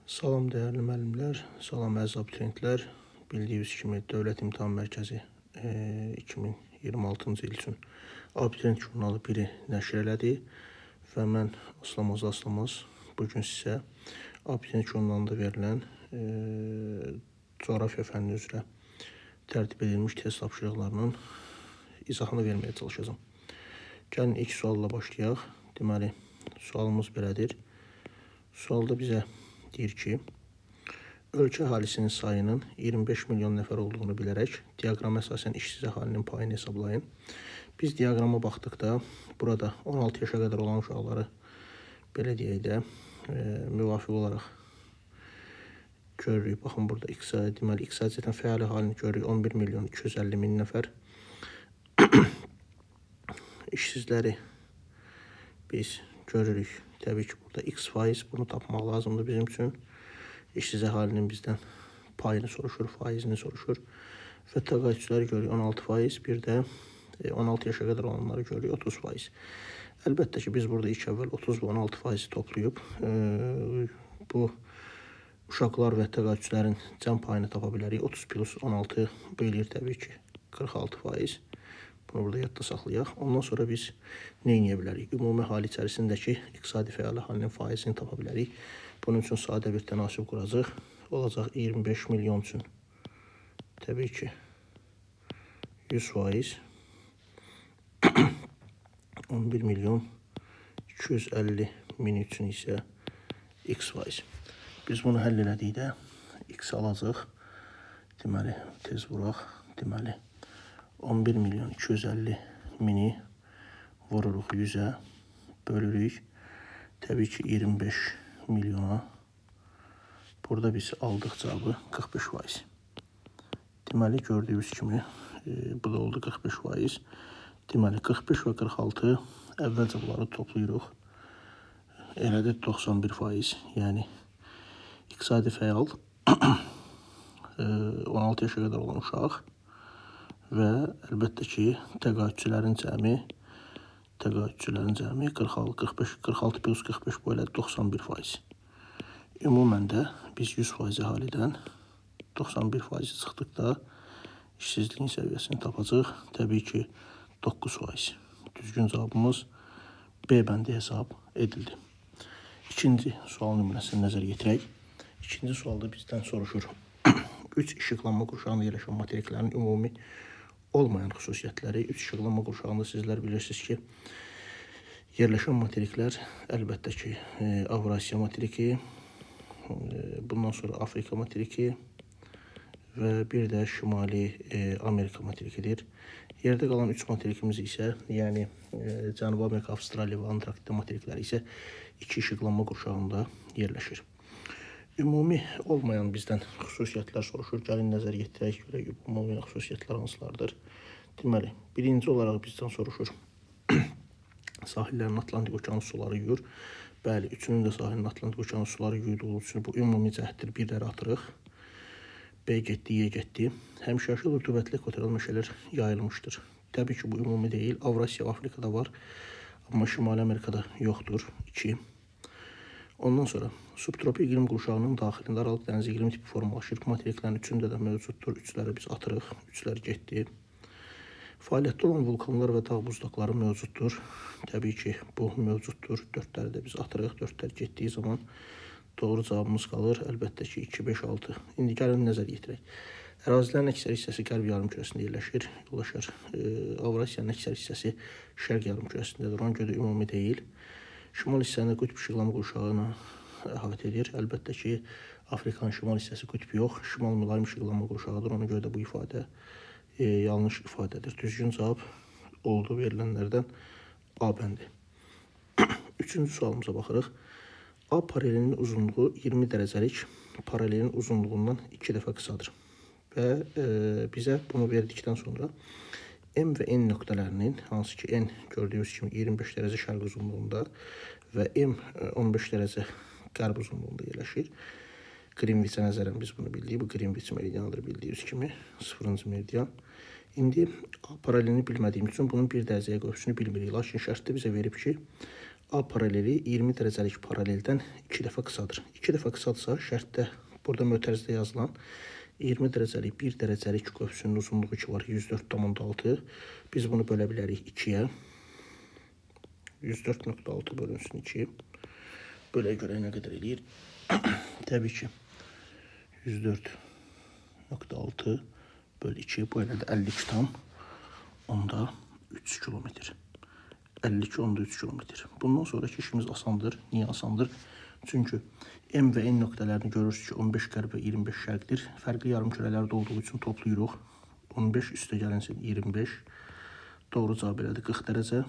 Salam dəyərli müəllimlər, salam əziz abituriyentlər. Bildiyiniz kimi Dövlət İmtahan Mərkəzi 2026-cı il üçün abituriyent jurnalı 1-i nəşr elədi və mən Aslamaz bugün sizə abituriyent jurnalında verilən coğrafiya fənni üzrə tərtib edilmiş test tapşırıqlarının izahını verməyə çalışacağım. Gəlin ilk sualla başlayaq. Deməli, sualımız belədir. Sualda bizə deyir ki, ölkə əhalisinin sayının 25 milyon nəfər olduğunu bilərək diaqrama əsasən işsiz əhalinin payını hesablayın. Biz diaqrama baxdıqda burada 16 yaşa qədər olan uşaqları belə deyək də müvafiq olaraq görürük. Baxın, burada deməli, iqtisadiyyatın fəal əhalini görürük 11 milyon 250 min nəfər. İşsizləri biz görürük. Təbii ki, burada x faiz, bunu tapmaq lazımdır bizim üçün. İşsiz əhalinin bizdən payını soruşur, faizini soruşur. Və təqaüdçüləri görürük 16 faiz, bir də 16 yaşa qədər olanları görürük 30 faiz. Əlbəttə ki, biz burada ilk əvvəl 30 və 16 faizi toplayıb bu uşaqlar və təqaüdçülərin cəm payını tapa bilərik. 30 plus 16 bölür təbii ki 46 faiz. Bunu burada yadda saxlayaq. Ondan sonra biz nə edə bilərik? Ümumi əhali içərisindəki iqtisadi fəal əhalinin faizini tapa bilərik. Bunun üçün sadə bir tənasib quracaq. Olacaq 25 milyon üçün təbii ki 100 faiz. 11 milyon 250 min üçün isə x faiz. Biz bunu həll elədikdə x alacaq. Deməli, tez vuraq. Deməli, 11 milyon 250 mini vururuq 100'ə, bölürük. Təbii ki 25 milyona. Burada biz aldıq cavabı 45 faiz. Deməli, gördüyünüz kimi bu da oldu 45 faiz. Deməli, 45 və 46 əvvəlcə bunları toplayırıq. Elədir 91 faiz. Yəni, iqtisadi fəal 16 yaşa qədər olan uşaq və əlbəttə ki, təqaüdçülərin cəmi 46 plus 45 bu elədir 91 faiz. Ümumən də biz 100 faiz əhalidən 91 faizi çıxdıqda işsizliyin səviyyəsini tapacaq. Təbii ki, 9 faiz. Düzgün cavabımız B bəndi hesab edildi. İkinci sual nümunəsini nəzər yetirək. İkinci sualda bizdən soruşur. 3 işıqlanma qurşağında yerləşən materiklərin ümumi olmayan xüsusiyyətləri. 3 işıqlanma qurşağında sizlər bilirsiniz ki, yerləşən materiklər əlbəttə ki, Avrasiya materiki, bundan sonra Afrika materiki və bir də Şimali Amerika materikidir. Yerdə qalan 3 materikimiz isə, yəni Cənubi Amerika, Avstraliya və Antarktida materikləri isə 2 işıqlanma qurşağında yerləşir. Ümumi olmayan bizdən xüsusiyyətlər soruşur. Gəlin nəzər yetirək, görək ümumi xüsusiyyətlər hansılardır. Deməli, birinci olaraq bizdən soruşur. Sahillərin Atlantik Okeanus suları yuyur. Bəli, üçünün də sahilin Atlantik Okeanus suları yuyduğu üçün bu ümumi cəhddir. Birləri atırıq. B getdi, Y getdi. Həmişəyaşıl rütubətli ekvatorial meşələr yayılmışdır. Təbii ki, bu ümumi deyil. Avrasiya və Afrikada var, amma Şimali Amerikada yoxdur. 2. Ondan sonra subtropik iqlim qurşağının daxilində Aralıq dənizi iqlim tipi formalaşır. Materiklərin üçündə də mövcuddur. Üçləri biz atırıq. Üçlər getdi. Fəaliyyətdə olan vulkanlar və dağ buzdaqları mövcuddur. Təbii ki, bu mövcuddur. 4'ləri də biz atırıq. 4'lər getdiyi zaman doğru cavabımız qalır. Əlbəttə ki, 2, 5, 6. İndi gəlin nəzər yetirək. Ərazilərin əksər hissəsi qərb yarımkürəsində yerləşir. Yoldaşlar, Avrasiyanın əksər hissəsi şərq yarımkürəsindədir. Ona görə ümumi deyil. Şimal hissəsində qütb işıqlanma qurşağını əhatə edir. Əlbəttə ki, Afrikanın şimal hissəsi qütb yox. Şimal mülayim işıqlanma qurşağıdır. Ona görə də bu ifadə yanlış ifadədir. Düzgün cavab oldu verilənlərdən A bəndi. Üçüncü sualımıza baxırıq. A paralelinin uzunluğu 20 dərəcəlik paralelin uzunluğundan 2 dəfə qısadır. Və bizə bunu verdikdən sonra M və N nöqtələrinin, hansı ki N gördüyünüz kimi 25 dərəcə şərq uzunluğunda və M 15 dərəcə qərb uzunluğunda yerləşir. Qrinviçə nəzərən biz bunu bildik. Bu Qrinviç meridianıdır bildiyiniz kimi. 0-cı meridian. İndi A paralelini bilmədiyimiz üçün bunun 1 dərəcəyə qövsünü bilmirik. Lakin şərtdə bizə verib ki, A paraleli 20 dərəcəlik paraleldən 2 dəfə qısadır. 2 dəfə qısadırsa, şərtdə burada mötərizədə yazılan 20 dərəcəlik 1 dərəcəlik qövsünün uzunluğu ki var 104,6. Biz bunu bölə bilərik 2-yə. 104,6 bölünsün 2. Bölə görə nə qədər eləyir? Təbii ki 104,6 bölü 2 bu elə də 52 tam onda 3 kilometr. 52 onda 3 kilometr. Bundan sonraki işimiz asandır. Niyə asandır? Çünki M və N nöqtələrini görürsünüz ki 15 qərb və 25 şərqdir. Fərqli yarımkürələrdə olduğu üçün toplayırıq. 15 üstə gəlinsin 25. Doğru cavab elədi 40 dərəcə.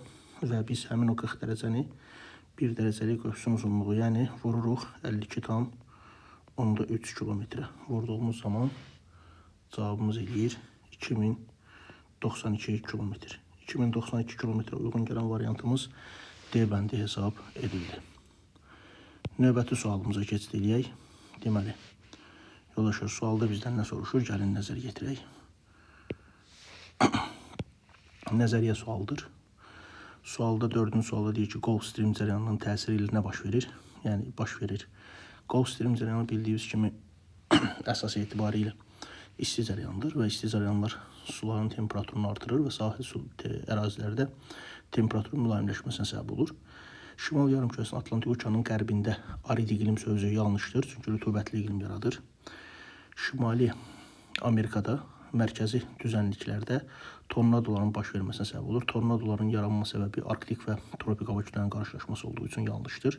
Və biz həmin o 40 dərəcəni 1 dərəcəlik qövsün uzunluğu, yəni vururuq 52 tam onda 3 kilometrə. Vurduğumuz zaman cavabımız eləyir 2092 kilometr. 2092 kilometrə uyğun gələn variantımız D bəndi hesab edildi. Növbəti sualımıza keçid eləyək. Deməli, yoldaşlar, sualda bizdən nə soruşur? Gəlin nəzər yetirək. Nəzəriyyə sualdır. Sualda 4-cü sualda deyir ki, Gulf Stream cərəyanının təsiri ilə nə baş verir? Yəni, baş verir. Gulf Stream cərəyanı bildiyiniz kimi əsas etibarilə isti cərəyandır və isti cərəyanlar suların temperaturunu artırır və sahil ərazilərdə temperaturun mülayimləşməsinə səbəb olur. Şimal yarımkürəsinin Atlantik okeanının qərbində arid iqlim sözü yanlışdır, çünki rütubətli iqlim yaradır. Şimali Amerikada mərkəzi düzənliklərdə tornadoların baş verməsinə səbəb olur. Tornadoların yaranma səbəbi arktik və tropik hava kütlələrinin qarşılaşması olduğu üçün yanlışdır.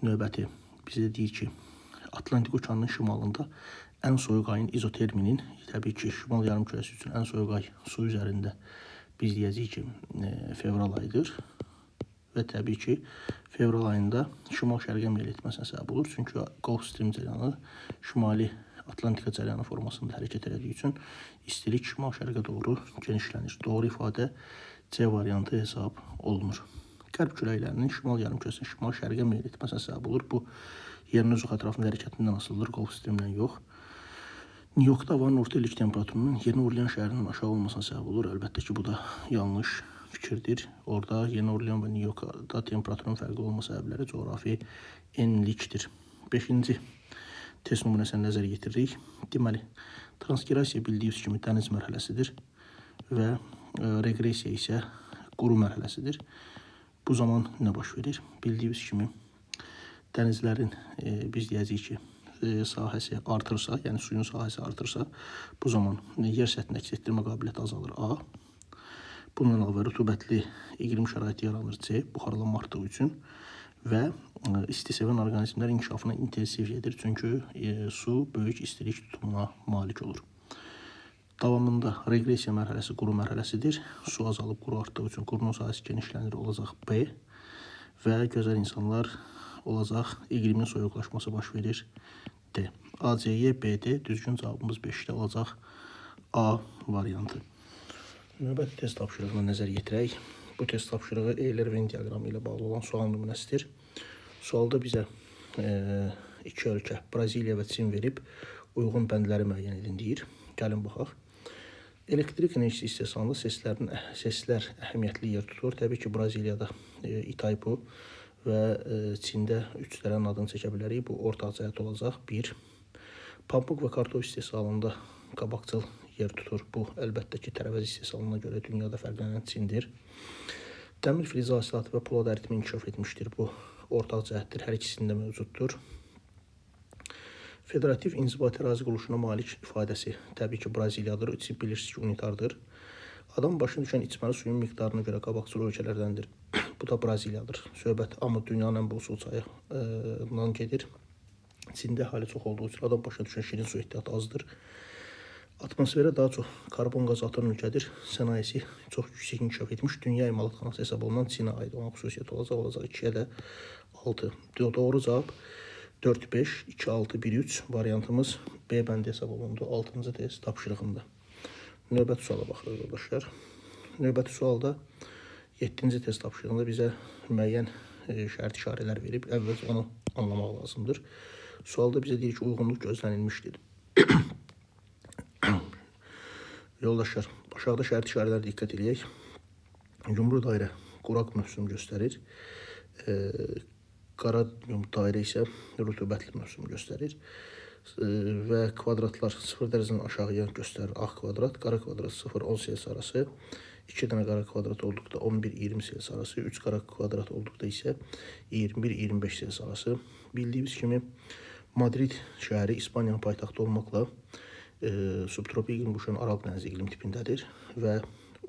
Növbəti bizə deyir ki, Atlantik okeanının şimalında ən soyuq ayın izoterminin, təbii ki, şimal yarımkürəsi üçün ən soyuq ay su üzərində biz deyəcəyik ki, fevral ayıdır. Və təbii ki, fevral ayında şimal-şərqə meyl etməsinə səbəb olur. Çünki Gulf Stream cərəyanı şimali Atlantika cərəyanı formasında hərəkət etdiyi üçün istilik şimal-şərqə doğru genişlənir. Doğru ifadə C variantı hesab olunur. Qərb küləklərinin şimal yarımkürəsinin şimal-şərqə meyl etməsinə səbəb olur. Bu, yerin üzü ətrafında hərəkətindən asılıdır, Gulf Streamdən yox. New Yorkda havanın orta illik temperaturunun Yeni Orlean şəhərinin aşağı olmasına səbəb olur. Əlbəttə ki, bu da yanlış fikirdir. Orada Yeni Orlean və New Yorkda temperaturun fərqli olma səbəbləri coğrafi enlikdir. 5-ci test nümunəsinə nəzər yetiririk. Deməli, transgerasiya bildiyiniz kimi dəniz mərhələsidir və reqresiya isə quru mərhələsidir. Bu zaman nə baş verir? Bildiyiniz kimi dənizlərin biz deyəcəyik ki, sahəsi artırsa, yəni suyun sahəsi artırsa, bu zaman yer səthini əks etdirmə qabiliyyəti azalır A. Bundan əlavə rütubətli iqlim şəraiti yaranır C, buxarlanma artdığı üçün və isti sevən orqanizmlər inkişafına intensiv edir, çünki su böyük istilik tutumuna malik olur. Davamında reqresiya mərhələsi quru mərhələsidir. Su azalıb quru artdığı üçün qurunun sahəsi genişlənir, olacaq B və gözəl insanlar olacaq iqlimin soyuqlaşması baş verir D. ACY, BD düzgün cavabımız 5-də olacaq A variantı. Növbəti test tapşırığına nəzər yetirək. Bu test tapşırığı Euler-Venn diaqramı ilə bağlı olan sual nümunəsidir. Sualda bizə iki ölkə, Braziliya və Çin verib uyğun bəndləri müəyyən edin deyir. Gəlin baxaq. Elektrik enerjisi istehsalında seslər əhəmiyyətli yer tutur. Təbii ki, Braziliyada Itaipu və Çində 3 dərənin adını çəkə bilərik. Bu ortaq cəhət olacaq. 1. Pambıq və kartof istehsalında qabaqcıl yer tutur. Bu, əlbəttə ki, tərəvəz istehsalına görə dünyada fərqlənən Çindir. Dəmir filizi hasilatı və polad əritmə inkişaf etmişdir. Bu, ortaq cəhətdir. Hər ikisində mövcuddur. Federativ inzibati ərazi quruluşuna malik ifadəsi təbii ki, Braziliyadır. Bilirsiniz ki, unitardır. Adam başına düşən içməli suyun miqdarına görə qabaqcıl ölkələrdəndir. Bu da Braziliyadır. Söhbət amma dünyanın ən bol su çayından gedir. Çində əhali çox olduğu üçün adam başına düşən şirin su ehtiyatı azdır. Atmosferə daha çox karbon qazı atan ölkədir. Sənayesi çox yüksək inkişaf etmiş. Dünya imalatxanası hesab olunan Çinə aid olan xüsusiyyət olacaq 2-yə də 6. Doğru cavab 4, 5, 2, 6, 1, 3 variantımız B bəndi hesab olundu 6-cı test tapşırığında. Növbəti suala baxırıq, yoldaşlar. Növbəti sualda 7-ci test tapşırığında bizə müəyyən şərt işarələr verib. Əvvəlcə onu anlamaq lazımdır. Sualda bizə deyir ki, uyğunluq gözlənilmişdir. Yoldaşlar, aşağıda şərt işarələrə diqqət edək. Yumru dairə quraq mövsüm göstərir Qara dairə isə rütubətli mövsüm göstərir. Və kvadratlar 0 dərəcədən aşağıya göstərir ağ kvadrat, qara kvadrat 0-10 Selsi arası, 2 dənə qara kvadrat olduqda 11-20 Selsi arası, 3 qara kvadrat olduqda isə 21-25 Selsi arası. Bildiyimiz kimi Madrid şəhəri İspaniyanın paytaxtı olmaqla subtropik iqlim quşan Aralıq dənizi iqlim tipindədir və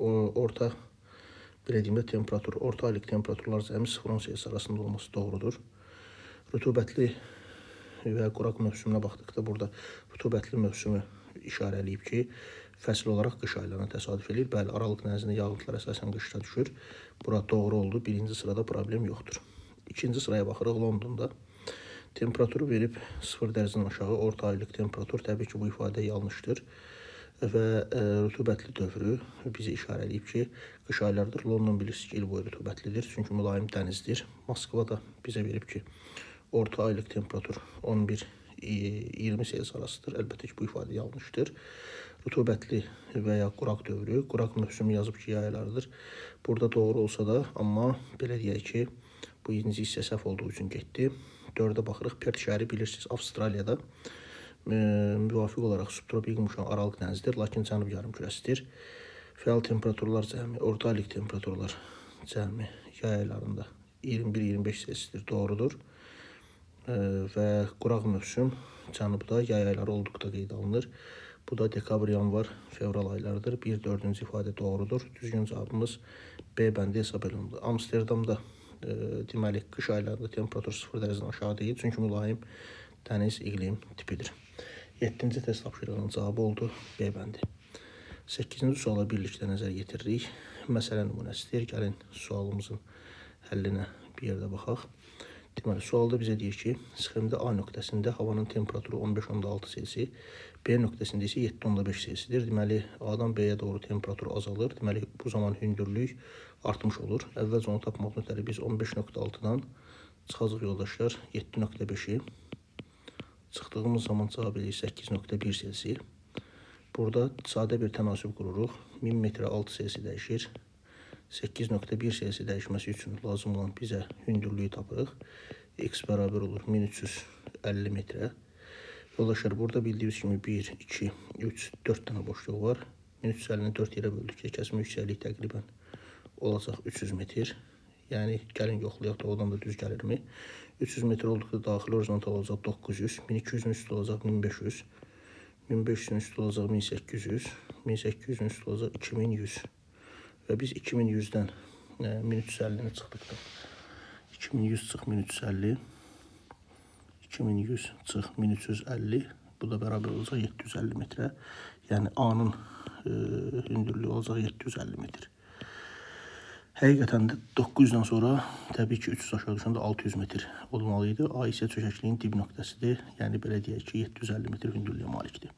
orta aylık temperaturlar cəmi 0-10 Selsi arasında olması doğrudur. Rütubətli və quraq mövsümünə baxdıqda burada rütubətli mövsümü işarələyib ki, fəsil olaraq qış aylarına təsadüf edir. Bəli, Aralıq dənizində yağıntılar əsasən qışda düşür. Bura doğru oldu. Birinci sırada problem yoxdur. İkinci sıraya baxırıq. Londonda temperaturu verib 0 dərəcədən aşağı orta aylık temperatur. Təbii ki, bu ifadə yanlışdır. Və rütubətli dövrü bizi işarələyib ki, qış aylardır. London bilirsiniz ki, il boyu rütubətlidir. Çünki mülayim dənizdir. Moskva da bizə verib ki, orta aylık temperatur 11-20 Selsi arasıdır. Əlbəttə ki, bu ifadə yanlışdır. Rütubətli və ya quraq dövrü, quraq mövsümü yazıb ki, yay aylarıdır. Burada doğru olsa da, amma belə deyək ki, bu ikinci hissə səhv olduğu üçün getdi. 4-ə baxırıq. Perth şəhəri bilirsiniz, Avstraliyada müvafiq olaraq subtropik iqlim quşan Aralıq dənizidir, lakin cənub yarımkürəsidir. Fəal temperaturlar cəmi, orta aylık temperaturlar cəmi yay aylarında 21-25 Selsidir, doğrudur. Və quraq mövsüm cənubda yay ayları olduqda qeyd alınır. Bu da dekabr, yanvar, fevral aylarıdır. 1-4-cü ifadə doğrudur. Düzgün cavabımız B bəndi hesab olundu. Amsterdamda deməli qış aylarında temperatur 0 dərəcədən aşağı deyil, çünki mülayim dəniz iqlim tipidir. 7-ci test tapşırığının cavabı oldu B bəndi. 8-ci suala birlikdə nəzər yetiririk. Məsələ nümunəsidir. Gəlin sualımızın həllinə bir yerdə baxaq. Deməli, sualda bizə deyir ki, sxemdə A nöqtəsində havanın temperaturu 15-16 Selsi, B nöqtəsində isə 7-5 Selsidir. Deməli, A-dan B-yə doğru temperatur azalır. Deməli, bu zaman hündürlük artmış olur. Əvvəlcə onu tapmaq ötəri biz 15.6-dan çıxacaq yoldaşlar 7.5-i. Çıxdığımız zaman cavab edir 8.1 Selsi. Burada sadə bir tənasüb qururuq. 1000 metrə 6 Selsi dəyişir. 8.1 Selsi dəyişməsi üçün lazım olan bizə hündürlüyü tapırıq. X bərabər olur 1350 metrə. Yoldaşlar, burada bildiyiniz kimi 1, 2, 3, 4 dənə boşluq var. 1350-ni 4 yerə böldükcə kəsmə yüksəklik təqribən olacaq 300 metr. Yəni, gəlin yoxlayaq da oradan da düz gəlirmi? 300 metr olduqda daxili horizontal olacaq 900, 1200-ün üstü olacaq 1500, 1500-ün üstü olacaq 1800, 1800-ün üstü olacaq 2100. Və biz 2100-dən 1350-ni çıxdıqda 2100 çıx 1350, 2100 çıx 1350, bu da bərabər olacaq 750 metrə. Yəni A-nın hündürlüyü olacaq 750 metr. Həqiqətən də 900-dən sonra təbii ki 300 aşağı düşəndə 600 metr olmalıydı. A isə çökəkliyin dib nöqtəsidir. Yəni belə deyək ki 750 metr hündürlüyə malikdir.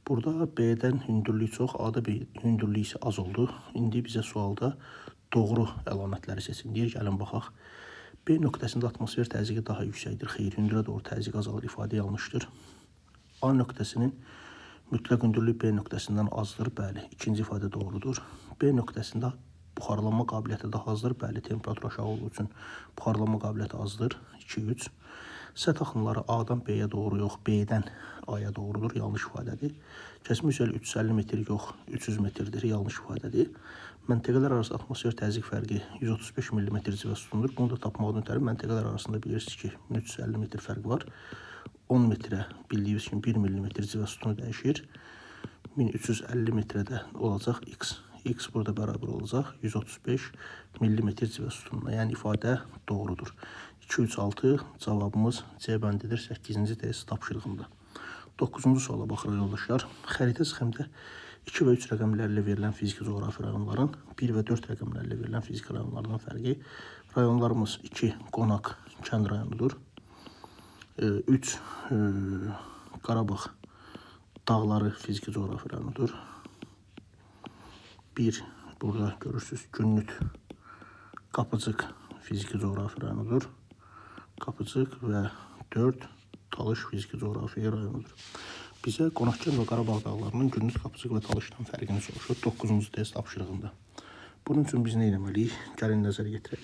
Burada B-dən hündürlük çox, A-da hündürlük isə az oldu. İndi bizə sualda doğru əlamətləri seçin deyir. Gəlin baxaq. B nöqtəsində atmosfer təzyiqi daha yüksəkdir. Xeyr, hündürə doğru təzyiq azalır. İfadə yanlışdır. A nöqtəsinin mütləq hündürlük B nöqtəsindən azdır. Bəli, ikinci ifadə doğrudur. B nöqtəsində buxarlanma qabiliyyəti daha azdır. Bəli, temperatur aşağı olduğu üçün buxarlanma qabiliyyəti azdır. 2-3. Səth axınları A-dan B-yə doğru yox, B-dən A-ya doğrudur. Yanlış ifadədir. Kəsmə yüksəkliyi 350 metr yox, 300 metrdir. Yanlış ifadədir. Məntəqələr arası atmosfer təzyiq fərqi 135 mm civə sütunudur. Bunu da tapmaqdan ötəri məntəqələr arasında bilirsiniz ki, 1350 metr fərq var. 10 metrə bildiyiniz kimi 1 mm civə sütunu dəyişir. 1350 metrədə olacaq X. X burada bərabər olacaq 135 mm civə sütununa. Yəni ifadə doğrudur. 2-3-6 cavabımız C bəndidir 8-ci test tapşırığında. 9-cu suala baxırıq yoldaşlar. Xəritə sxemdə 2 və 3 rəqəmlərlə verilən fiziki coğrafi rayonların 1 və 4 rəqəmlərlə verilən fiziki rayonlardan fərqi. Rayonlarımız 2 Qonaq kənd rayonudur. 3 Qarabağ dağları fiziki coğrafi rayonudur. 1 burada görürsünüz Günnüt Qapıcıq fiziki coğrafi rayonudur. Qapıcıq və 4 Talış fiziki coğrafi rayonudur. Bizə Qonaqkənd və Qarabağ dağlarının Günnüt, Qapıcıq və Talışdan fərqini soruşur 9-cu test tapşırığında. Bunun üçün biz nə etməliyik? Gəlin nəzər yetirək.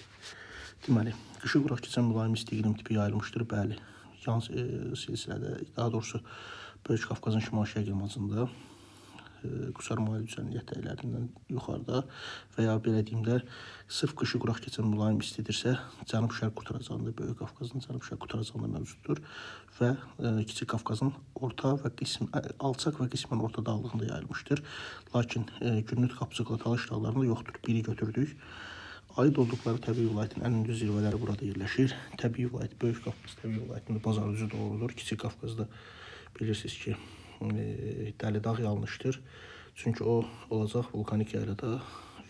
Deməli, qışı quraq keçən mülayim isti iqlim tipi yayılmışdır. Bəli, yan silsilədə, daha doğrusu Böyük Qafqazın şimal-şərq yamacında qusar mayıl düzənlik ətəklərindən yuxarıda və ya belə deyim də, sırf qışı quraq keçən mülayim istidirsə, Cənub-Şərq qutaracağında, Böyük Qafqazın Cənub-Şərq qutaracağında mövcuddur və Kiçik Qafqazın orta və alçaq və qismən orta dağlığında yayılmışdır. Lakin Günnüt, Qapçıqla, Talış dağlarında yoxdur. Biri götürdük. Aid olduqları təbii vilayətin ən hündür zirvələri burada yerləşir. Təbii vilayət, Böyük Qafqaz təbii vilayətində Bazar düzü doğrudur. Kiçik Qafqazda bilirsiniz ki, Dəli dağ yanlışdır. Çünki o olacaq vulkanik yaylada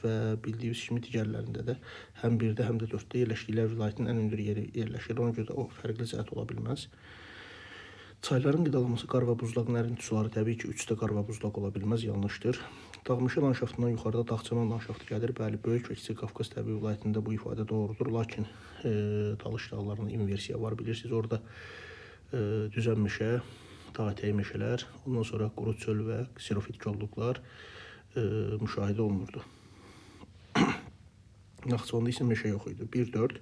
və bildiyimiz kimi digərlərində də həm 1-də, həm də 4-də yerləşdikləri vilayətin ən hündür yeri yerləşir. Ona görə də o fərqli cəhət ola bilməz. Çayların qidalanması qar və buzlağın ərinti suları təbii ki, 3-də qar və buzlaq ola bilməz, yanlışdır. Dağmışa landşaftından yuxarıda Dağçaman landşaftı gəlir. Bəli, Böyük və Kiçik Qafqaz təbii vilayətində bu ifadə doğrudur. Lakin Talış dağlarında inversiya var. Bilirsiniz, orada düzən meşə, dağ ətəyi meşələr, ondan sonra quru çöl və xerofit kolluqlar müşahidə olunurdu. Naxçıvanda isə meşə yox idi. 1-4.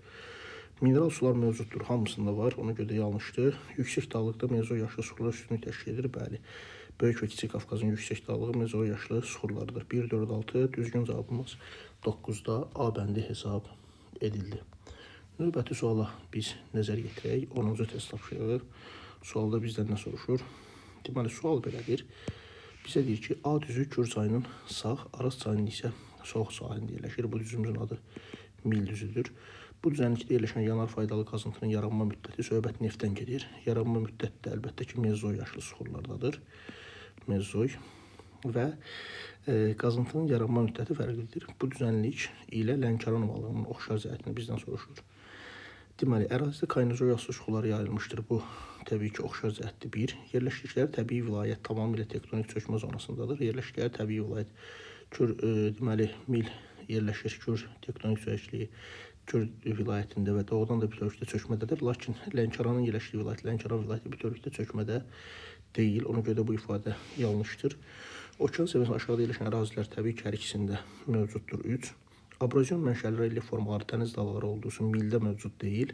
Mineral sular mövcuddur, hamısında var, ona görə də yanlışdır. Yüksək dağlıqda mezoyaşlı suxurlar üstünlük təşkil edir. Bəli, Böyük və Kiçik Qafqazın yüksək dağlığı mezoyaşlı suxurlardır. 1-4-6, düzgün cavabımız 9-da A bəndi hesab edildi. Növbəti suala biz nəzər yetirək. 10-cu test tapşırığı. Sualda bizdən nə soruşur? Deməli, sual belədir. Bizə deyir ki, A düzü Kür çayının sağ, Araz çayının isə sol sahilində yerləşir. Bu düzümüzün adı Mil düzüdür. Bu düzənlikdə yerləşən yanar faydalı qazıntının yaranma müddəti söhbət neftdən gedir. Yaranma müddəti də əlbəttə ki, mezoy yaşlı suxurlardadır. Mezoy və qazıntının yaranma müddəti fərqlidir. Bu düzənlik ilə Lənkəran ovalığının oxşar cəhətini bizdən soruşur. Deməli, ərazidə kaynozoy yaşlı suxurlar yayılmışdır. Bu təbii ki, oxşar cəhətdir 1. Yerləşdikləri təbii vilayət tamamilə tektonik çökmə zonasındadır. Yerləşdikləri təbii vilayət Kür, deməli, Mil yerləşir. Kür tektonik çökəkliyi Kür vilayətində və doğudan da bütövlükdə çökmədədir. Lakin Lənkəranın yerləşdiyi vilayət, Lənkəran vilayəti bütövlükdə çökmədə deyil. Ona görə də bu ifadə yanlışdır. Okean səviyyəsində aşağıda yerləşən ərazilər təbii ki, hər ikisində mövcuddur 3. Abrozyon mənşəli relyef formaları dəniz dağları olduğu üçün mildə mövcud deyil.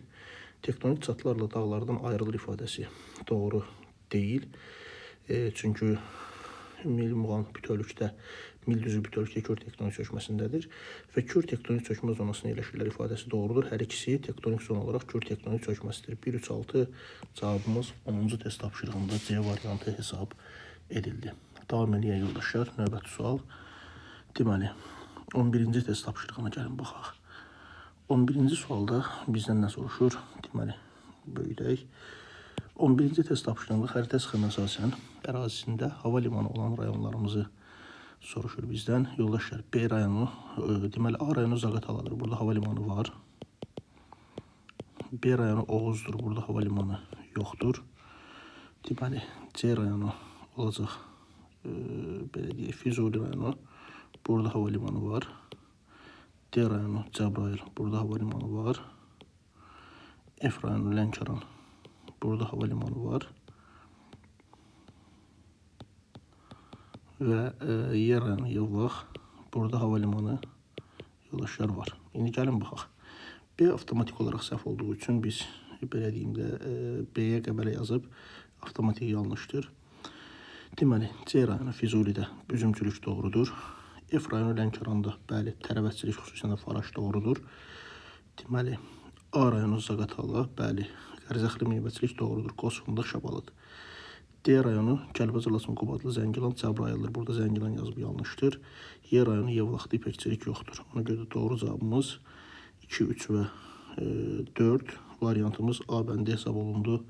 Tektonik çatılarla dağlardan ayrılır ifadəsi doğru deyil. Çünki Mil muğan bütövlükdə, Mil düzü bütövlükdə Kür tektonik çökməsindədir və Kür tektonik çökmə zonasına yerləşirlər ifadəsi doğrudur. Hər ikisi tektonik zona olaraq Kür tektonik çökməsidir. 1-3-6 cavabımız 10-cu test tapşırığında C variantı hesab edildi. Davam eləyək yoldaşlar. Növbəti sual. Deməli, 11-ci test tapşırığına gəlin baxaq. 11-ci sualda bizdən nə soruşur? Deməli, böyüdək. 11-ci test tapşırığında xəritə sxemə əsasən ərazisində hava limanı olan rayonlarımızı soruşur bizdən. Yoldaşlar, B rayonu, deməli, A rayonu Zaqataladır. Burada hava limanı var. B rayonu Oğuzdur. Burada hava limanı yoxdur. Deməli, C rayonu olacaq, belə deyək, Füzuli rayonu. Burada hava limanı var. D rayonu Cəbrayıl. Burada hava limanı var. F rayonu Lənkəran. Burada hava limanı var. Və Y rayonu Yevlax. Burada hava limanı yoldaşlar var. İndi gəlin baxaq. B avtomatik olaraq səhv olduğu üçün biz belə deyim də B-yə qəbələ yazıb avtomatik yanlışdır. Deməli, C rayonu Füzulidə üzümçülük doğrudur. F rayonu Lənkəranda, bəli, tərəvətçilik xüsusilə faraş doğrudur. Deməli, A rayonu Zaqatala, bəli, qərzəxli meyvəçilik doğrudur. Qosfunda Şabalıd. D rayonu Kəlbəcər, Laçın, Qubadlı, Zəngilan, Cəbrayıldır. Burada Zəngilan yazıb yanlışdır. Y rayonu Yevlaxda ipəkçilik yoxdur. Ona görə də doğru cavabımız 2, 3 və 4 variantımız A bəndi hesab olundu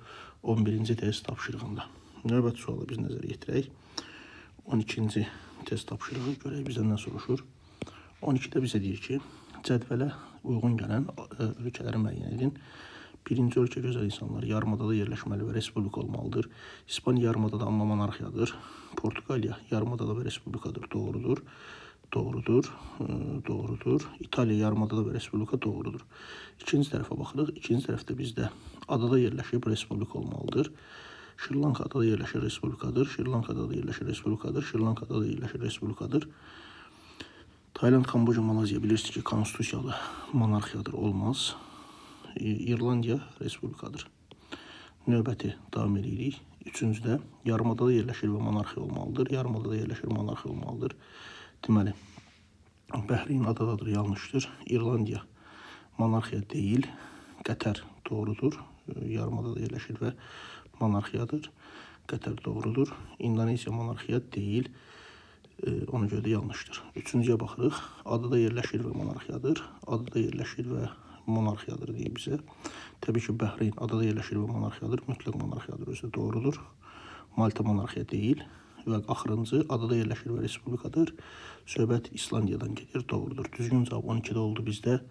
11-ci test tapşırığında. Növbəti suala biz nəzər yetirək. 12-ci test tapşırığı görək bizdən nə soruşur. 12-də bizə deyir ki, cədvələ uyğun gələn ölkələri müəyyən edin. Birinci ölkə gözəl insanlar yarımadada yerləşməli və respublika olmalıdır. İspaniya yarımadada amma monarxiyadır. Portuqaliya yarımadada və respublikadır. Doğrudur. Doğrudur. Doğrudur. İtaliya yarımadada və respublika doğrudur. İkinci tərəfə baxırıq. İkinci tərəfdə bizdə adada yerləşib respublika olmalıdır. Şri-Lanka adada yerləşir respublikadır. Şri-Lanka adada yerləşir respublikadır. Şri-Lanka adada yerləşir respublikadır. Tayland, Kamboca, Malazya bilirsiniz ki, konstitusiyalı monarxiyadır, olmaz. İrlandiya Respublikadır. Növbəti davam edirik. Üçüncüdə yarımadada yerləşir və monarxiya olmalıdır. Yarımadada yerləşir, monarxiya olmalıdır. Deməli, Bəhreyn adadadır, yanlışdır. İrlandiya monarxiya deyil. Qətər doğrudur. Yarımadada yerləşir və monarxiyadır. Qətər doğrudur. İndoneziya monarxiya deyil. Ona görə də yanlışdır. Üçüncüyə baxırıq. Adada yerləşir və monarxiyadır. Adada yerləşir və monarxiyadır deyib bizə. Təbii ki, Bəhreyn adada yerləşir və monarxiyadır. Mütləq monarxiyadır, özü doğrudur. Malta monarxiya deyil. Və axırıncı adada yerləşir və respublikadır. Söhbət İslandiyadan gedir, doğrudur. Düzgün cavab 12-də oldu bizdə.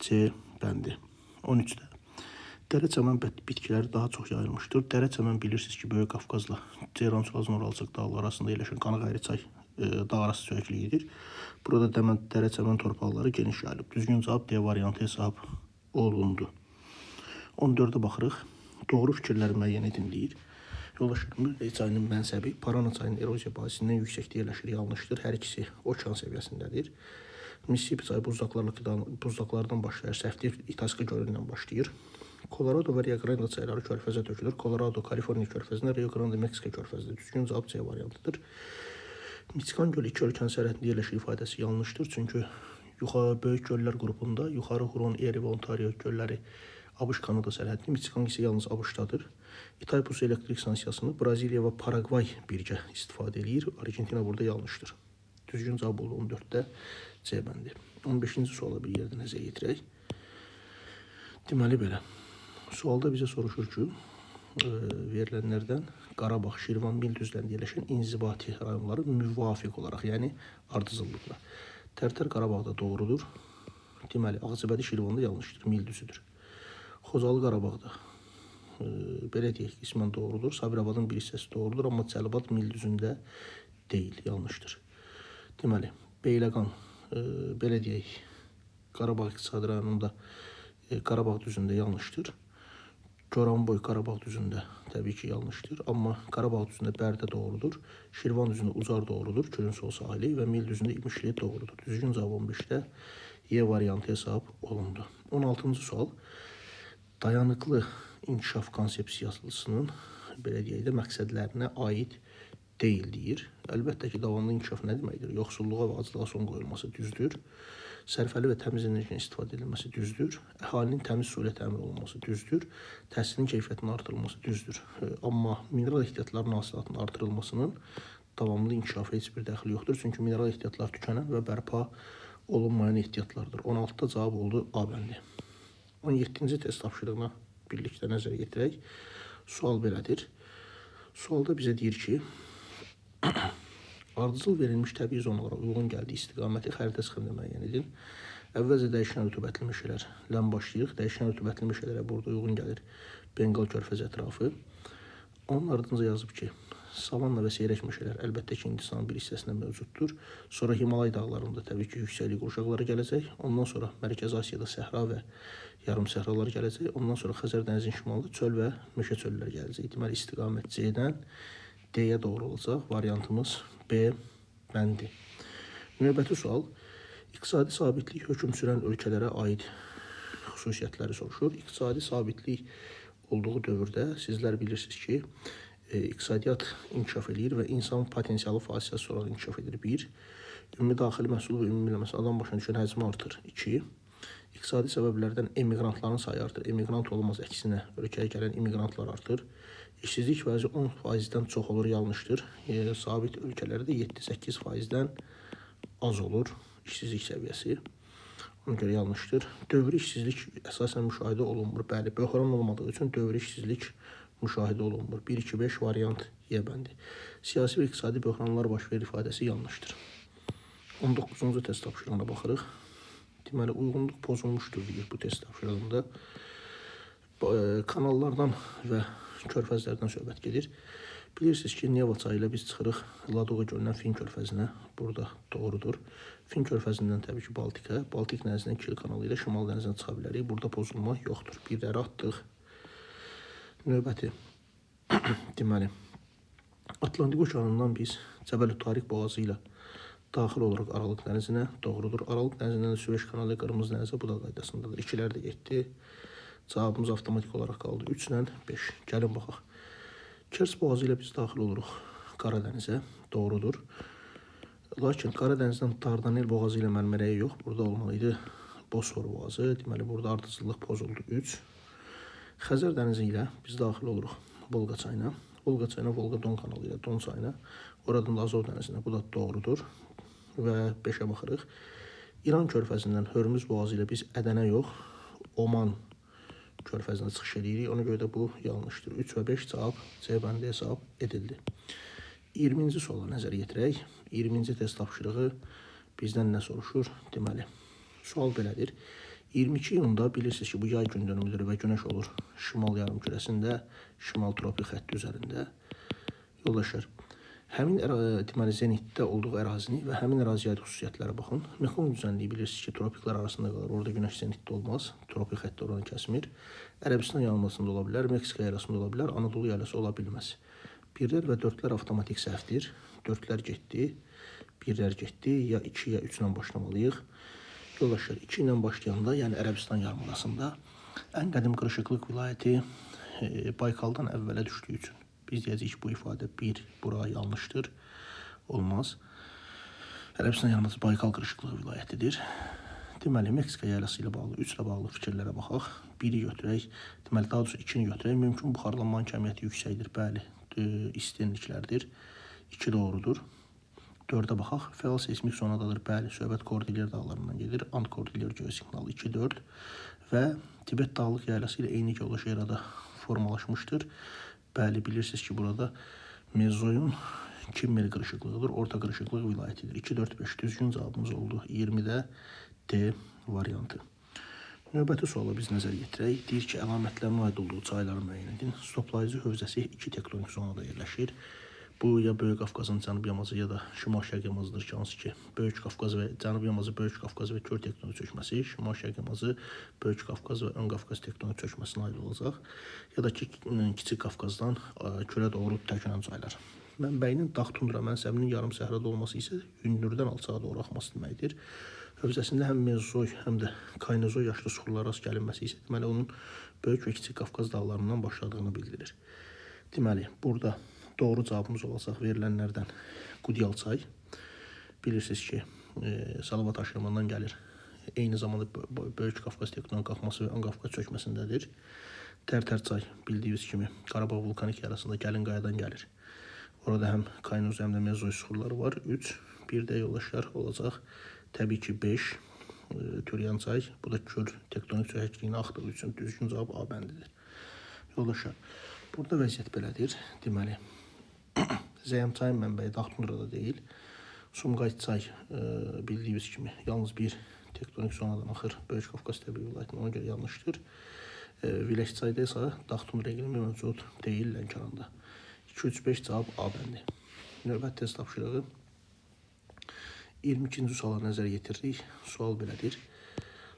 C bəndi. 13-də. Dərə çəmən bitkiləri daha çox yayılmışdır. Dərə çəmən bilirsiniz ki, Böyük Qafqazla Ceyran Çulazın Uralcıq dağları arasında yerləşən Qanaqayri çay dağ arası çökəliyidir. Burada dərə çəmən torpaqları geniş yayılıb. Düzgün cavab D variantı hesab olundu. 14-də baxırıq. Doğru fikirləri müəyyən edin deyir. Yoldaş Mürrey çayının mənsəbi Parana çayının erosiya bazisindən yüksəkdə yerləşir, yanlışdır. Hər ikisi okean səviyyəsindədir. Mississippi çayı buzlaqlardan başlayır, Səhvdir İtaska gölündən başlayır. Colorado və Rio Grande çayları körfəzə tökülür. Colorado, Kaliforniya körfəzində, Rio Grande Meksika körfəzində. Düzgün cavab C variantıdır. Michigan gölü iki ölkənin sərhədində yerləşir ifadəsi yanlışdır. Çünki böyük göllər qrupunda yuxarı Huron, Erie və Ontario gölləri ABŞ-Kanada sərhədində, Michigan isə yalnız ABŞ-dadır. İtaipusu elektrik stansiyasını Braziliya və Paragvay birgə istifadə edir. Argentina burada yanlışdır. Düzgün cavab oldu 14-də C bəndi. 15-ci suala bir yerdə nəzər yetirək. Deməli belə. Sualda bizə soruşur ki, verilənlərdən Qarabağ, Şirvan, Mil düzlərində yerləşən inzibati rayonları müvafiq olaraq, yəni ardıcıllıqla. Tərtər Qarabağda doğrudur. Deməli, Ağcabədi Şirvanda yanlışdır, Mil düzüdür. Xocalı Qarabağda belə deyək, qismən doğrudur. Sabirabadın bir hissəsi doğrudur, amma Cəlilabad Mil düzündə deyil, yanlışdır. Deməli, Beyləqan, belə deyək, Qarabağ iqtisadi rayonunda Qarabağ düzündə yanlışdır. Goranboy Qarabağ düzündə təbii ki, yanlışdır. Amma Qarabağ düzündə Bərdə doğrudur. Şirvan düzündə Ucar doğrudur, Kölün sol sahili və Mil düzündə İmişli doğrudur. Düzgün cavab 15-də E variantı hesab olundu. 16-cı sual. Dayanıqlı inkişaf konsepsiyasının belə deyək də məqsədlərinə aid deyil deyir. Əlbəttə ki, davamlı inkişaf nə deməkdir? Yoxsulluğa və aclığa son qoyulması düzdür. Sərfəli və təmiz enerjinin istifadə edilməsi düzdür. Əhalinin təmiz su ilə təmin olunması düzdür. Təhsilin keyfiyyətinin artırılması düzdür. Amma mineral ehtiyatlarının hasilatının artırılmasının davamlı inkişafa heç bir dəxli yoxdur. Çünki mineral ehtiyatlar tükənən və bərpa olunmayan ehtiyatlardır. 16-da cavab oldu A bəndi. 17-ci test tapşırığına birlikdə nəzər yetirək. Sual belədir. Sualda bizə deyir ki, ardıcıl verilmiş təbii zonalara uyğun gəldiyi istiqaməti xəritə sıxımında müəyyən edin. Əvvəlcə dəyişən rütubətli meşələrlə başlayırıq. Dəyişən rütubətli meşələrə burada uyğun gəlir Benqal körfəzi ətrafı. Onun ardınca yazıb ki, savanna və seyrək meşələr əlbəttə ki, Hindistanın bir hissəsində mövcuddur. Sonra Himalay dağlarında təbii ki, yüksəklik qurşaqları gələcək. Ondan sonra Mərkəzi Asiyada səhra və yarım səhralar gələcək. Ondan sonra Xəzər dənizinin şimalında çöl və meşə çölləri gələcək. Deməli, istiqamət C-dən D-yə doğru olacaq. Variantımız B bəndi. Növbəti sual. İqtisadi sabitlik hökm sürən ölkələrə aid xüsusiyyətləri soruşur. İqtisadi sabitlik olduğu dövrdə sizlər bilirsiniz ki, iqtisadiyyat inkişaf edir və insan potensialı fasiləsiz olaraq inkişaf edir. 1. Ümumi daxili məhsul və ümumi məsəl adam başına düşən həcmi artır. 2. İqtisadi səbəblərdən emiqrantların sayı artır. Emiqrant olmaz, əksinə ölkəyə gələn imiqrantlar artır. İşsizlik vəzi 10%-dən çox olur, yanlışdır. Sabit ölkələrdə 7-8%-dən az olur işsizlik səviyyəsi. Ona görə yanlışdır. Dövrü işsizlik əsasən müşahidə olunmur. Bəli, böhran olmadığı üçün dövrü işsizlik müşahidə olunmur. 1-2-5 variant Y bəndi. Siyasi və iqtisadi böhranlar baş verir ifadəsi yanlışdır. 19-cu test tapşırığına baxırıq. Deməli, uyğunluq pozulmuşdur deyir bu test tapşırığında. Kanallardan və körfəzlərdən söhbət gedir. Bilirsiniz ki, Neva çayı ilə biz çıxırıq Ladoqa gölündən Fin körfəzinə. Burada doğrudur. Fin körfəzindən təbii ki, Baltika. Baltik dənizindən Kil kanalı ilə Şimal dənizinə çıxa bilərik. Burada pozulma yoxdur. Birləri atdıq. Növbəti. Deməli, Atlantik okeanından biz Cəbəlütariq boğazı ilə daxil olaraq Aralıq dənizinə doğrudur. Aralıq dənizindən Süveyş kanalı, Qırmızı dənizə bu da qaydasındadır. İkilər də getdi. Cavabımız avtomatik olaraq qaldı 3 ilə 5. Gəlin baxaq. Kers boğazı ilə biz daxil oluruq Qaradənizə. Doğrudur. Lakin Qaradənizdən Dardanel boğazı ilə mərmərəyə yox. Burada olmalıydı Bosfor boğazı. Deməli, burada ardıcıllıq pozuldu 3. Xəzər dənizi ilə biz daxil oluruq Volqa çayına. Volqa çayına, Volqa-Don kanalı ilə Don çayına. Oradan da Azov dənizinə. Bu da doğrudur. Və 5-ə baxırıq. İran körfəzindən Hörmüz boğazı ilə biz Ədənə yox, Oman körfəzinə çıxış edirik. Ona görə də bu yanlışdır. 3 və 5 cavab C bəndi hesab edildi. 20-ci suala nəzər yetirək. 20-ci test tapşırığı bizdən nə soruşur? Deməli, sual belədir. 22 iyunda bilirsiniz ki, bu yay gündönümüdür və günəş olur şimal yarımkürəsində, şimal tropik xətti üzərində. Yoldaşlar, həmin deməli, zenitdə olduğu ərazini və həmin əraziyə aid xüsusiyyətlərə baxın. Mexon düzənliyi bilirsiniz ki, tropiklər arasında qalır. Orada günəş zenitdə olmaz. Tropik xətti oranı kəsmir. Ərəbistan yanılmasında ola bilər, Meksika yarasında ola bilər, Anadolu yarası ola bilməz. Birlər və dördlər avtomatik səhvdir. Dördlər getdi, birlər getdi. Ya 2 ya 3 ilə başlamalıyıq. Yoldaşlar, 2 ilə başlayanda, yəni Ərəbistan yarımadasında ən qədim qırışıqlıq vilayəti Baykaldan əvvələ düşdüyü üçün biz deyəcəyik ki, bu ifadə 1 bura yanlışdır. Olmaz. Ərəbistan yarımadası Baykal qırışıqlığı vilayətidir. Deməli, Meksika yaylası ilə bağlı, 3 ilə bağlı fikirlərə baxaq. 1-i götürək, deməli, daha doğrusu 2-ni götürək. Mümkün buxarlanmanın kəmiyyəti yüksəkdir, bəli, istenliklərdir. 2 doğrudur. 4-ə baxaq. Fəal seismik zonadadır, bəli, söhbət Kordilyer dağlarından gedir. Ant-Kordilyer geosignalı 2-4 və Tibet dağlıq yaylası ilə eyni geoloji erada formalaşmışdır. Bəli, bilirsiniz ki, burada Mezoyun Kimmel qırışıqlığıdır, orta qırışıqlıq vilayətidir. 2-4-5 düzgün cavabımız oldu. 20-də D variantı. Növbəti suala biz nəzər yetirək. Deyir ki, əlamətlərin aid olduğu çayları müəyyən edin. Stoplayıcı hövzəsi 2 tektonik zonada yerləşir. Bu ya Böyük Qafqazın cənub yamacı ya da şimal-şərq yamacıdır ki, hansı ki, Böyük Qafqaz və cənub yamacı Böyük Qafqaz və Kör tektonik çökməsi, şimal-şərq yamacı Böyük Qafqaz və Ön Qafqaz tektonik çökməsinə aid olacaq. Ya da ki, Kiçik Qafqazdan Körə doğru tökülən çaylar. Mənbəyinin dağ tundra mənsəbinin yarım səhrada olması isə hündürdən alçağa doğru axması deməkdir. Hövzəsində həm Mezozoy, həm də Kaynozoy yaşlı suxurlara rast gəlinməsi isə deməli onun Böyük və Kiçik Qafqaz dağlarından başladığını bildirir. Deməli, burada doğru cavabımız olacaq verilənlərdən Qudyal çay. Bilirsiniz ki, Salavat aşırımından gəlir. Eyni zamanda Böyük Qafqaz tektonik qalxması və Ön Qafqaz çökməsindədir. Tərtər çay bildiyiniz kimi Qarabağ vulkanik yarasında Gəlin qayadan gəlir. Orada həm Kaynozoy, həm də Mezozoy suxurları var. 3, bir də yoldaşlar olacaq. Təbii ki, 5 Türyan çay. Bu da Kör tektonik çökəkliyini axdığı üçün düzgün cavab A bəndidir. Yoldaşlar, burada vəziyyət belədir. Deməli, Zəyəm çayın mənbəyi dağ tundrada deyil. Sumqayıt çay bildiyiniz kimi yalnız bir tektonik zonadan axır. Böyük Qafqaz təbii vilayətində, ona görə yanlışdır. Viləş çayda isə dağ tundra iqlimi mövcud deyil Lənkəranda. 2-3-5 cavab A bəndi. Növbət test tapşırığı 22-ci suala nəzər yetiririk. Sual belədir.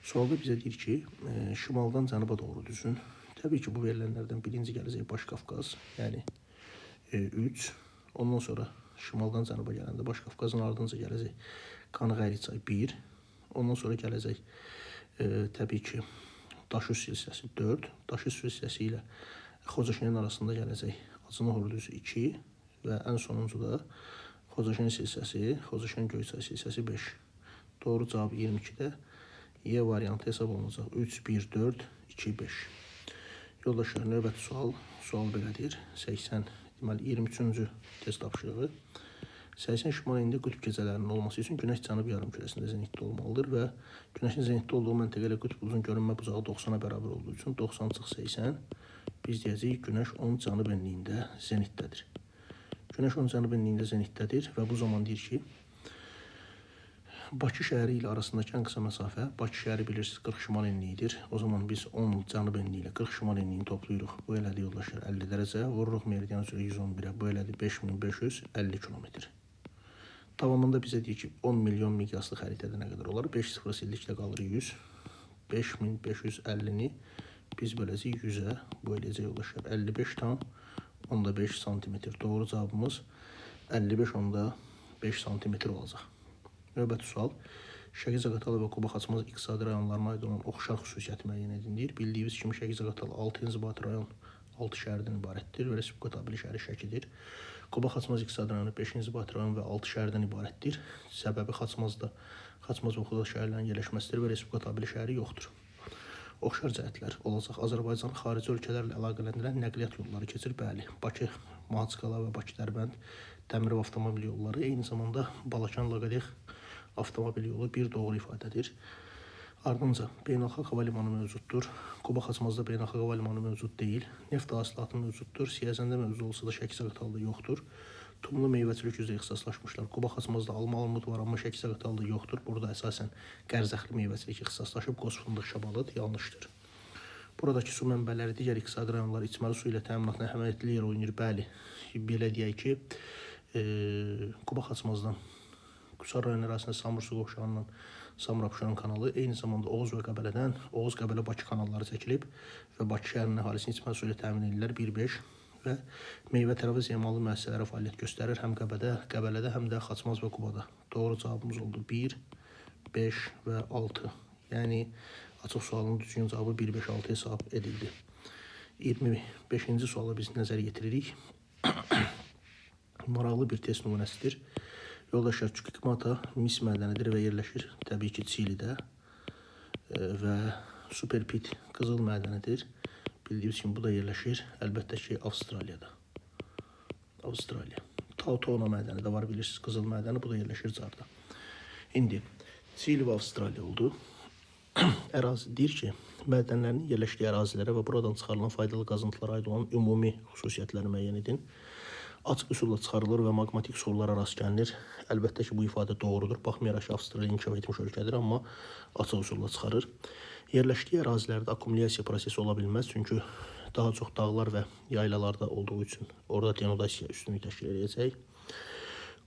Sualda bizə deyir ki, şimaldan cənuba doğru düzün. Təbii ki, bu verilənlərdən birinci gələcək Baş Qafqaz, yəni 3. Ondan sonra şimaldan cənuba gələndə Baş Qafqazın ardınca gələcək Qanğayli çay 1. Ondan sonra gələcək təbii ki, Daşüz silsiləsi 4. Daşüz silsiləsi ilə Xocaşənin arasında gələcək Acınahor düzü 2 və ən sonuncu da Xocaşən silsiləsi, Xocaşən Göyçay silsiləsi 5. Doğru cavab 22-də Y variantı hesab olunacaq. 3, 1, 4, 2, 5. Yoldaşlar, növbəti sual belədir. 80, deməli 23-cü test tapşırığı. 80 şimal enində qütb gecələrinin olması üçün Günəş cənub yarımkürəsində zenitdə olmalıdır və Günəşin zenitdə olduğu məntəqə ilə qütb uluzun görünmə bucağı 90-a bərabər olduğu üçün 90-80 biz deyəcəyik Günəş 10 cənub enliyində zenitdədir. Günəş 10 cənub enliyində zenitdədir və bu zaman deyir ki, Bakı şəhəri ilə arasındakı ən qısa məsafə, Bakı şəhəri bilirsiniz 40 şimal enliyidir. O zaman biz 10 cənub enliyi ilə 40 şimal enliyini toplayırıq. Bu elədir yoldaşlar 50 dərəcə. Vururuq meridian üzrə 111-ə. Bu elədir 5550 kilometr. Davamında bizə deyir ki, 10 milyon miqyaslı xəritədə nə qədər olar? 5 0 silliklə qalır 100. 5550-ni biz böləcəyik 100-ə. Bu eləyəcək yoldaşlar 55,5 santimetr. Doğru cavabımız 55,5 santimetr olacaq. Növbəti sual. Şəki-Zaqatala və Quba-Xaçmaz iqtisadi rayonlarına aid olan oxşar xüsusiyyəti müəyyən edilir. Bildiyimiz kimi Şəki-Zaqatala 6 inzibati rayon 6 şəhərdən ibarətdir və Respublika tabeli şəhəri Şəkidir. Quba-Xaçmaz iqtisadi rayonu 5 inzibati rayon və 6 şəhərdən ibarətdir. Səbəbi Xaçmaz və Xuda şəhərlərinin yerləşməsidir və Respublika tabeli şəhəri yoxdur. Oxşar cəhətlər olacaq. Azərbaycanın xarici ölkələrlə əlaqələndirən nəqliyyat yolları keçir. Bəli, Bakı, Mahaçqala və Bakı-Dərbənd dəmir və avtomobil yolları, eyni zamanda Balakan-Laqadex avtomobil yolu bir doğru ifadədir. Ardınca beynəlxalq hava limanı mövcuddur. Quba-Xaçmazda beynəlxalq hava limanı mövcud deyil. Neft hasilatı mövcuddur. Siyəzəndə mövcud olsa da Şəki-Zaqatalada yoxdur. Tumlu meyvəçilik üzrə ixtisaslaşmışlar. Quba-Xaçmazda alma armud var, amma Şəki-Zaqatalada yoxdur. Burada əsasən qərzəxli meyvəçilik ixtisaslaşıb, qoz, fındıq, şabalıd yanlışdır. Buradakı su mənbələri digər iqtisadi rayonlar içməli su ilə təminatına əhəmiyyətli yer oynayır. Bəli, belə deyək ki, Quba-Xaçmazdan Qusar rayon ərazisində Samur su qovşağından Samur-Abşeron kanalı, eyni zamanda Oğuz və Qəbələdən Oğuz-Qəbələ-Bakı kanalları çəkilib və Bakı şəhərinin əhalisini içməli su ilə təmin edirlər 1-5 və meyvə tərəvəz emalı müəssisələri fəaliyyət göstərir həm Qəbələdə, həm də Xaçmaz və Qubada. Doğru cavabımız oldu 1, 5 və 6. Yəni açıq sualın düzgün cavabı 1, 5, 6 hesab edildi. 25-ci suala biz nəzər yetiririk. Maraqlı bir test nümunəsidir. Yoldaşlar, Çuquitmata mis mədənidir və yerləşir təbii ki Çilidə və Superpit qızıl mədənidir. Bildiyimiz kimi bu da yerləşir əlbəttə ki Avstraliyada. Avstraliya. Tautona mədəni də var, bilirsiniz, qızıl mədəni, bu da yerləşir Carda. İndi Çili və Avstraliya oldu. Ərazi deyir ki, mədənlərin yerləşdiyi ərazilərə və buradan çıxarılan faydalı qazıntılara aid olan ümumi xüsusiyyətləri müəyyən edin. Açıq üsulla çıxarılır və maqmatik sorlara rast gəlinir. Əlbəttə ki, bu ifadə doğrudur. Baxmayaraq ki, Avstraliya inkişaf etmiş ölkədir, amma açıq üsulla çıxarır. Yerləşdiyi ərazilərdə akkumulyasiya prosesi ola bilməz, çünki daha çox dağlar və yaylalarda olduğu üçün orada denodasiya üstünlük təşkil edəcək.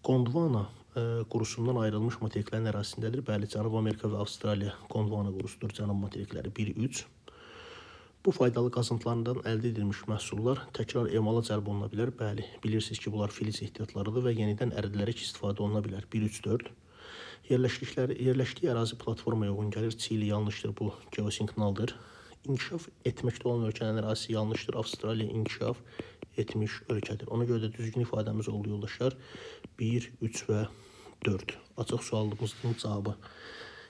Gondwana qurusundan ayrılmış materiklərin ərazisindədir. Bəli, Cənub Amerika və Avstraliya Gondwana qurusudur. Cənub materikləri 1-3. Bu faydalı qazıntılarından əldə edilmiş məhsullar təkrar emala cəlb oluna bilər. Bəli, bilirsiniz ki, bunlar filiz ehtiyatlarıdır və yenidən əridilərək istifadə oluna bilər. 1-3-4. Yerləşdiyi ərazi platformaya uyğun gəlir. Çili yanlışdır, bu geosinknaldır. İnkişaf etməkdə olan ölkənin ərazisi yanlışdır. Avstraliya inkişaf etmiş ölkədir. Ona görə də düzgün ifadəmiz oldu, yoldaşlar. 1, 3 və 4. Açıq sualımızın cavabı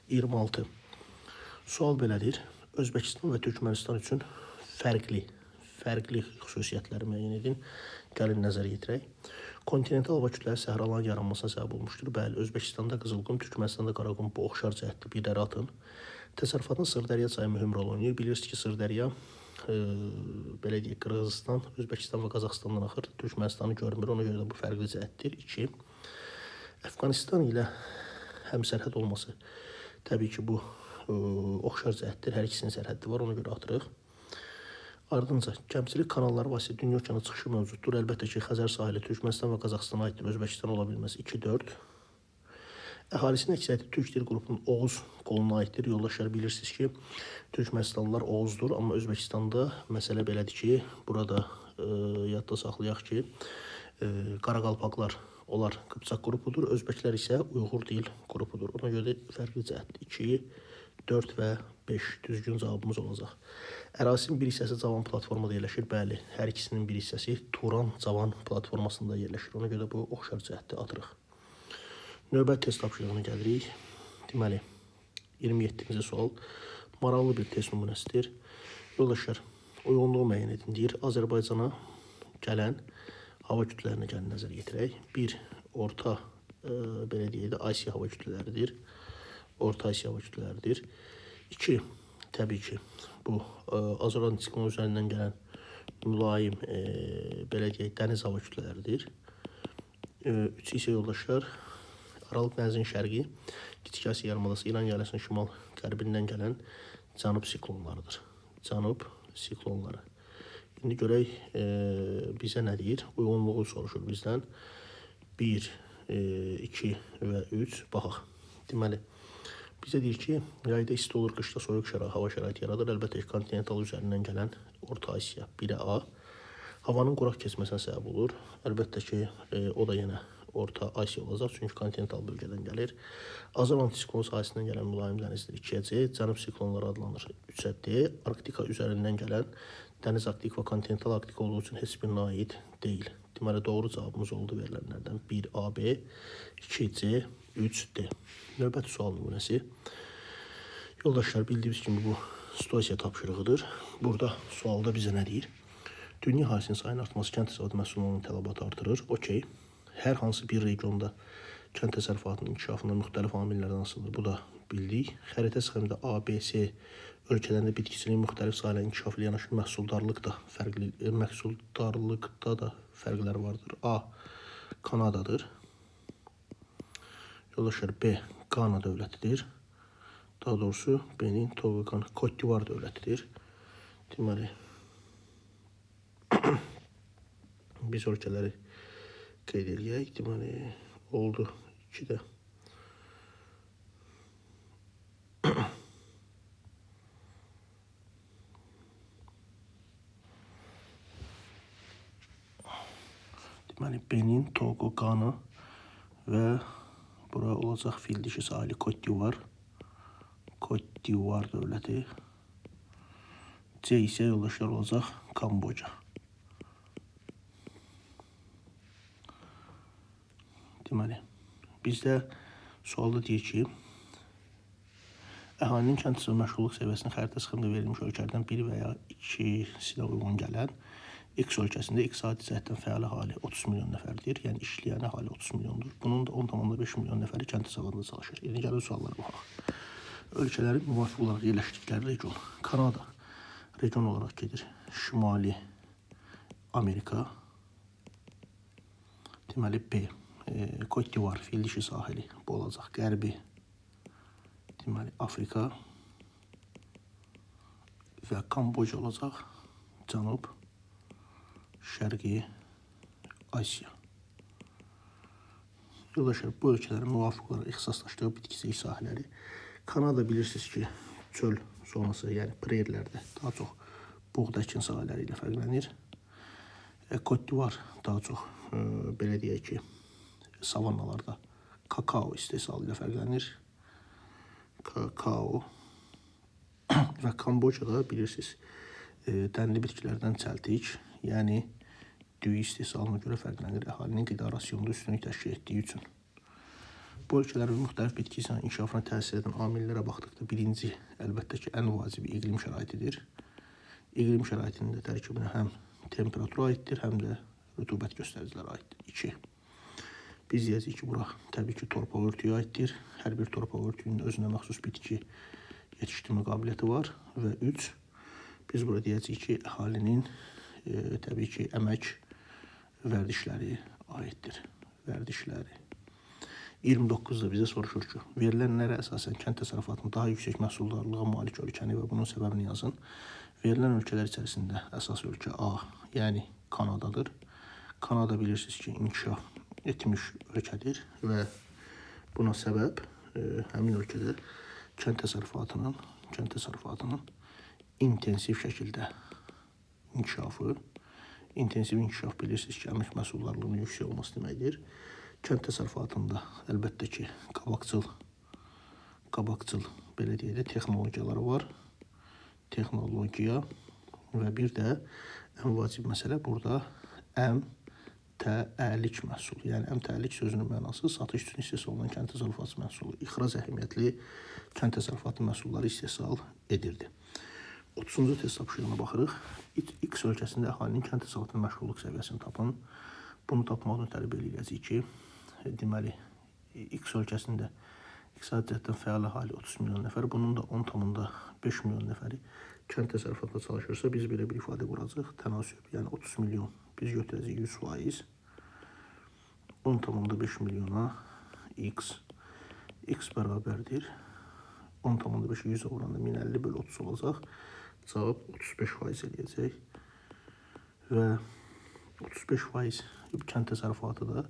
26. Sual belədir. Özbəkistan və Türkmənistan üçün fərqli xüsusiyyətləri müəyyən edin. Gəlin nəzər yetirək. Kontinental hava kütlələri səhraların yaranmasına səbəb olmuşdur. Bəli, Özbəkistanda Qızılqum, Türkmənistanda Qaraqum, bu oxşar cəhətli birləri atın. Təsərrüfatın Sırdərya çayı mühüm rol oynayır. Bilirsiniz ki, Sırdərya belə deyək, Qırğızistan, Özbəkistan və Qazaxıstandan axır. Türkmənistanı görmür, ona görə də bu fərqli cəhətdir. 2. Əfqanistan ilə həmsərhəd olması. Təbii ki, bu oxşar cəhətdir, hər ikisinin sərhəddi var, ona görə atırıq. Ardınca, gəmçilik kanalları vasitə dünya okeanı çıxışı mövcuddur. Əlbəttə ki, Xəzər sahili Türkmənistan və Qazaxıstana aiddir, Özbəkistan ola bilməz. 2-4. Əhalisinin əksəriyyəti türk dil qrupunun Oğuz qoluna aiddir. Yoldaşlar, bilirsiniz ki, Türkmənistanlılar Oğuzdur, amma Özbəkistanda məsələ belədir ki, burada yadda saxlayaq ki, Qaraqalpaqlar, onlar Qıpçaq qrupudur, Özbəklər isə Uyğur dil qrupudur. Ona görə də fərqli cəhətdir. 2, 4 və 5 düzgün cavabımız olacaq. Ərazinin bir hissəsi Cavan platformada yerləşir. Bəli, hər ikisinin bir hissəsi Turan Cavan platformasında yerləşir. Ona görə bu oxşar cəhətdə atırıq. Növbəti test tapşırığına gəlirik. Deməli, 27-ci sual maraqlı bir test nümunəsidir. Yoldaşlar, uyğunluğu müəyyən edin deyir. Azərbaycana gələn hava kütlələrinə gəlin nəzər yetirək. 1. Orta, belə deyək də, Asiya hava kütlələridir. Orta Asiya hava kütlələridir. 2. Təbii ki, bu Azərbaycan siklonu üzərindən gələn mülayim, belə deyək, dəniz hava kütlələridir. 3 isə yoldaşlar, Aralıq dənizin şərqi, Kiçik Asiya yarımadası, İran yaylasının şimal-qərbindən gələn cənub siklonlarıdır. Cənub siklonları. İndi görək, bizə nə deyir? Uyğunluğu soruşur bizdən. 1, 2 və 3. Baxaq. Deməli, bizə deyir ki, yayda isti olur, qışda soyuq hava şəraiti yaradır. Əlbəttə ki, kontinental üzərindən gələn Orta Asiya 1-A havanın quraq keçməsinə səbəb olur. Əlbəttə ki, o da yenə Orta Asiya olacaq, çünki kontinental bölgədən gəlir. Azov antisiklon sahəsindən gələn mülayim dənizdir 2-yə C, cənub siklonları adlanır 3-ə D, Arktika üzərindən gələn dəniz arktik və kontinental arktik olduğu üçün heç birinə aid deyil. Deməli, doğru cavabımız oldu verilənlərdən 1A, B, 2C, 3D. Növbəti sual nümunəsi. Yoldaşlar, bildiyimiz kimi bu situasiya tapşırığıdır. Burada sualda bizə nə deyir? Dünya əhalisinin sayının artması kənd təsərrüfatı məhsullarının tələbatı artırır. Okey. Hər hansı bir regionda kənd təsərrüfatının inkişafında müxtəlif amillərdən asılıdır. Bu da bildik. Xəritə sxemində A, B, C ölkələrində bitkisinin müxtəlif sahələrlə inkişafı ilə yanaşı məhsuldarlıqda da fərqlər vardır. A, Kanadadır. Yoldaşlar, B, Qana dövlətidir. Daha doğrusu Benin, Togo, Qana, Côte d'Ivoire dövlətidir. Deməli, biz ölkələri qeyd edək. Deməli, oldu 2-də. Deməli, Benin, Togo, Qana və bura olacaq fil dişi sahili Côte d'Ivoire. Côte d'Ivoire dövləti. C isə yoldaşlar olacaq Kamboca. Deməli, bizdə sualda deyir ki, əhalinin kənd təsərrüfatı məşğulluq səviyyəsinin xəritə sxemində verilmiş ölkələrdən biri və ya ikisinə uyğun gələn X ölkəsində iqtisadi cəhətdən fəal əhali 30 milyon nəfərdir. Yəni işləyən əhali 30 milyondur. Bunun da 10,5 milyon nəfəri kənd təsərrüfatında çalışır. Yəni gəlin suallara baxaq. Ölkələrin müvafiq olaraq yerləşdikləri region. Kanada region olaraq gedir. Şimali Amerika. Deməli, B. Côte d'Ivoire, fil dişi sahili. Bu olacaq qərbi. Deməli, Afrika. Və Kamboca olacaq cənub, şərqi Asiya. Yoldaşlar, bu ölkələrin müvafiq olaraq ixtisaslaşdığı bitkisel sahələri. Kanada bilirsiniz ki, çöl zonası, yəni prerlərdə daha çox buğda əkin sahələri ilə fərqlənir. Côte d'Ivoire daha çox, belə deyək ki, savannalarda kakao istehsalı ilə fərqlənir. Kakao və Kambocada bilirsiniz, dənli bitkilərdən çəltik, yəni düyü istehsalına görə fərqlənir. Əhalinin qida rasionunda üstünlük təşkil etdiyi üçün. Bu ölkələrin müxtəlif bitki inkişafına təsir edən amillərə baxdıqda birinci, əlbəttə ki, ən vacibi iqlim şəraitidir. İqlim şəraitinin də tərkibinə həm temperatura aiddir, həm də rütubət göstəriciləri aiddir. 2. Biz deyəcəyik ki, bura təbii ki, torpaq örtüyü aiddir. Hər bir torpaq örtüyünün özünə məxsus bitki yetişdirmə qabiliyyəti var. Və 3. Biz bura deyəcəyik ki, əhalinin təbii ki, əmək vərdişləri aiddir. Vərdişləri. 29-da bizə soruşur ki, verilənlərə əsasən kənd təsərrüfatının daha yüksək məhsuldarlığa malik ölkəni və bunun səbəbini yazın. Verilən ölkələr içərisində əsas ölkə A, yəni Kanadadır. Kanada bilirsiniz ki, inkişaf etmiş ölkədir və buna səbəb həmin ölkədə kənd təsərrüfatının intensiv şəkildə inkişafı. İntensiv inkişaf bilirsiniz ki, əmək məhsuldarlığının yüksək olması deməkdir. Kənd təsərrüfatında əlbəttə ki, qabaqcıl belə deyək də texnologiyaları var. Texnologiya və bir də ən vacib məsələ burada əmtəəlik məhsulu. Yəni əmtəəlik sözünün mənası satış üçün istehsal olunan kənd təsərrüfatı məhsulu. İxrac əhəmiyyətli kənd təsərrüfatı məhsulları istehsal edirdi. 30-cu test tapşırığına baxırıq. X ölkəsində əhalinin kənd təsərrüfatının məşğulluq səviyyəsini tapın. Bunu tapmaqdan tələb edəcəyik ki, deməli, X ölkəsində iqtisadi cəhətdən fəal əhali 30 milyon nəfər, bunun da 10,5 milyon nəfəri kənd təsərrüfatında çalışırsa, biz belə bir ifadə quracaq. Tənasüb, yəni 30 milyon biz götürəcəyik 100%. 10,5 milyona X. X bərabərdir. 10,5 100 oranında 1050/30 olacaq. Cavab 35% eləyəcək. Və 35% kənd təsərrüfatı da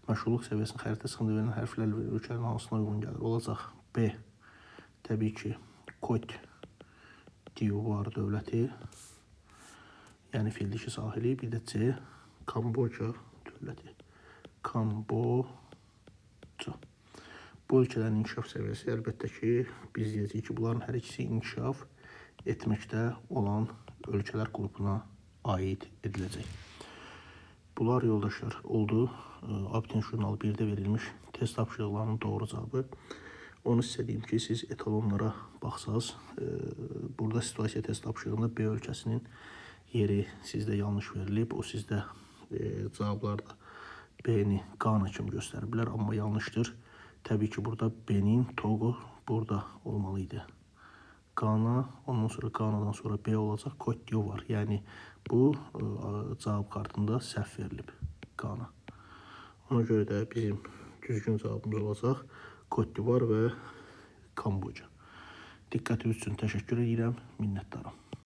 məşğulluq səviyyəsinin xəritə sxemində verilən hərflərlə verilən ölkələrin hansına uyğun gəlir? Olacaq B. Təbii ki, Côte d'Ivoire dövləti, yəni fil dişi sahili, bir də C. Kamboca dövləti. Kamboca. Bu ölkələrin inkişaf səviyyəsi əlbəttə ki, biz deyəcəyik ki, bunların hər ikisi inkişaf etməkdə olan ölkələr qrupuna aid ediləcək. Bunlar yoldaşlar oldu. Abituriyent jurnalı 1-də verilmiş test tapşırıqlarının doğru cavabı. Onu istədiyim ki, siz etalonlara baxsaz, burada situasiya test tapşırığında B ölkəsinin yeri sizdə yanlış verilib. O sizdə cavablarda B-ni Qana kimi göstəriblər, amma yanlışdır. Təbii ki, burada Benin, Togo burada olmalıydı. Qana, ondan sonra Qanadan sonra B olacaq, Côte d'Ivoire. Yəni, bu cavab kartında səhv verilib, Qana. Ona görə də bizim düzgün cavabımız olacaq Côte d'Ivoire və Kamboca. Diqqətiniz üçün təşəkkür edirəm, minnətdarım.